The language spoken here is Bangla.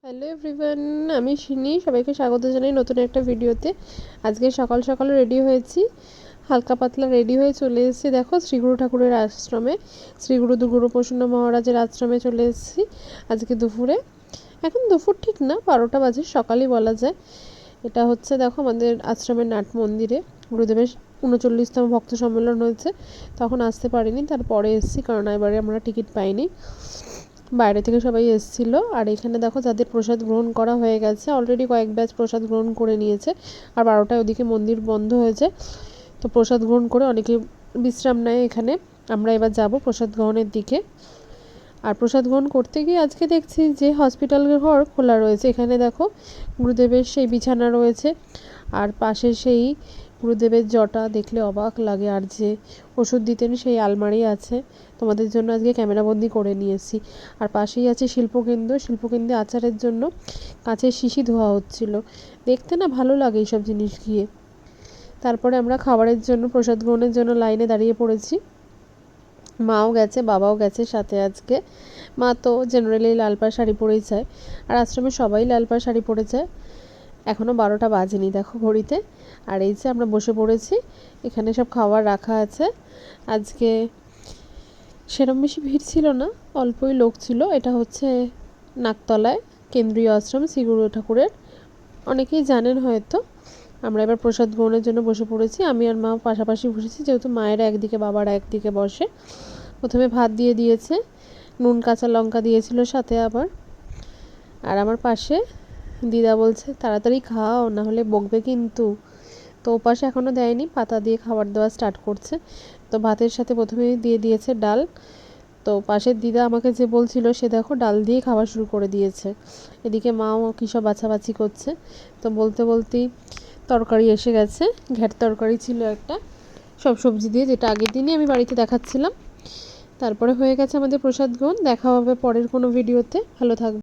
হ্যালো এভরিওয়ান, আমি শিনি। সবাইকে স্বাগত জানাই নতুন একটা ভিডিওতে। আজকে সকাল সকাল রেডি হয়েছি, হালকা পাতলা রেডি হয়ে চলে এসেছি। দেখো, শ্রীগুরু ঠাকুরের আশ্রমে, শ্রীগুরু দুর্গুরুপ্রসন্ন মহারাজের আশ্রমে চলে এসেছি আজকে দুপুরে। এখন দুপুর ঠিক না, 12টা বাজে, সকালই বলা যায়। এটা হচ্ছে দেখো আমাদের আশ্রমের নাট মন্দিরে গুরুদেবের 39তম ভক্ত সম্মেলন হয়েছে, তখন আসতে পারিনি, তারপরে এসেছি, কারণ এবারে আমরা টিকিট পাইনি, বাইরে থেকে সবাই এসেছিলো। আর এখানে দেখো যাদের প্রসাদ গ্রহণ করা হয়ে গেছে, অলরেডি কয়েক ব্যাচ প্রসাদ গ্রহণ করে নিয়েছে। আর 12টায় ওদিকে মন্দির বন্ধ হয়েছে, তো প্রসাদ গ্রহণ করে অনেকে বিশ্রাম নেয় এখানে। আমরা এবার যাব প্রসাদ গ্রহণের দিকে। আর প্রসাদ গ্রহণ করতে গিয়ে আজকে দেখছি যে হসপিটাল ঘর খোলা রয়েছে। এখানে দেখো গুরুদেবের সেই বিছানা রয়েছে, আর পাশে সেই গুরুদেবের জটা দেখলে অবাক লাগে। আর যে ওষুধ দিতেন সেই আলমারি আছে, তোমাদের জন্য আজকে ক্যামেরাবন্দি করে নিয়েছি। আর পাশেই আছে শিল্পকেন্দ্র, শিল্পকেন্দ্রে আচারের জন্য কাঁচের শিশি ধোয়া হচ্ছিল। দেখতে না ভালো লাগে এইসব জিনিস গিয়ে। তারপরে আমরা খাবারের জন্য, প্রসাদ গ্রহণের জন্য লাইনে দাঁড়িয়ে পড়েছি। মাও গেছে, বাবাও গেছে সাথে আজকে। মা তো জেনারেলি লাল পাড় শাড়ি পরেই যায়, আর আশ্রমে সবাই লাল পাড় শাড়ি পরে যায়। এখনও 12টা বাজেনি দেখো ঘড়িতে। আর এই যে আমরা বসে পড়েছি, এখানে সব খাবার রাখা আছে। আজকে সেরম বেশি ভিড় ছিল না, অল্পই লোক ছিল। এটা হচ্ছে নাকতলায় কেন্দ্রীয় আশ্রম শ্রীগুরু ঠাকুরের, অনেকেই জানেন হয়তো। আমরা এবার প্রসাদ গ্রহণের জন্য বসে পড়েছি। আমি আর মা পাশাপাশি বসেছি, যেহেতু মায়েরা একদিকে বাবারা একদিকে বসে। প্রথমে ভাত দিয়ে দিয়েছে, নুন কাঁচা লঙ্কা দিয়েছিল সাথে আবার। আর আমার পাশে দিদা বলছে তাড়াতাড়ি খাও, না হলে বকবে কিন্তু। তো ওপাশে এখনও দেয়নি, পাতা দিয়ে খাবার দেওয়া স্টার্ট করছে। তো ভাতের সাথে প্রথমেই দিয়ে দিয়েছে ডাল। তো পাশের দিদা আমাকে যে বলছিল, সে দেখো ডাল দিয়ে খাওয়া শুরু করে দিয়েছে। এদিকে মাও কী সব বাছাবাছি করছে। তো বলতে বলতেই তরকারি এসে গেছে, ঘ্যাট তরকারি ছিল একটা, সব সবজি দিয়ে, যেটা আগের দিনই আমি বাড়িতে দেখাচ্ছিলাম। তারপরে হয়ে গেছে আমাদের প্রসাদ গ্রহণ। দেখা হবে পরের কোনো ভিডিওতে। ভালো থাকবে।